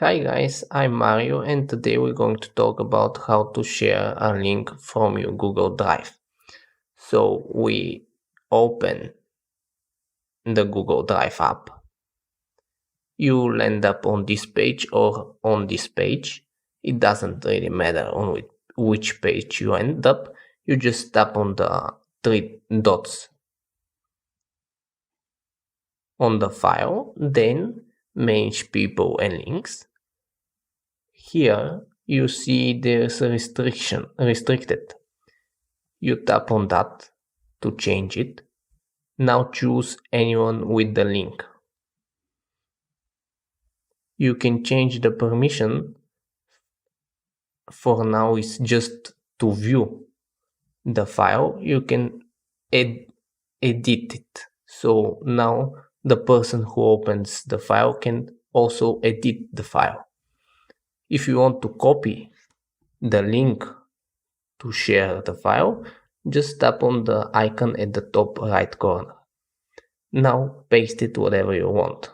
Hi guys, I'm Mario and today we're going to talk about how to share a link from your Google Drive. So we open the Google Drive app. You'll end up on this page or on this page. It doesn't really matter on which page you end up. You just tap on the three dots on the file, then Manage People and Links. Here you see there's a restricted. You tap on that to change it. Now choose anyone with the link. You can change the permission. For now it's just to view the file. You can edit it. So now the person who opens the file can also edit the file. If you want to copy the link to share the file, just tap on the icon at the top right corner. Now paste it wherever you want.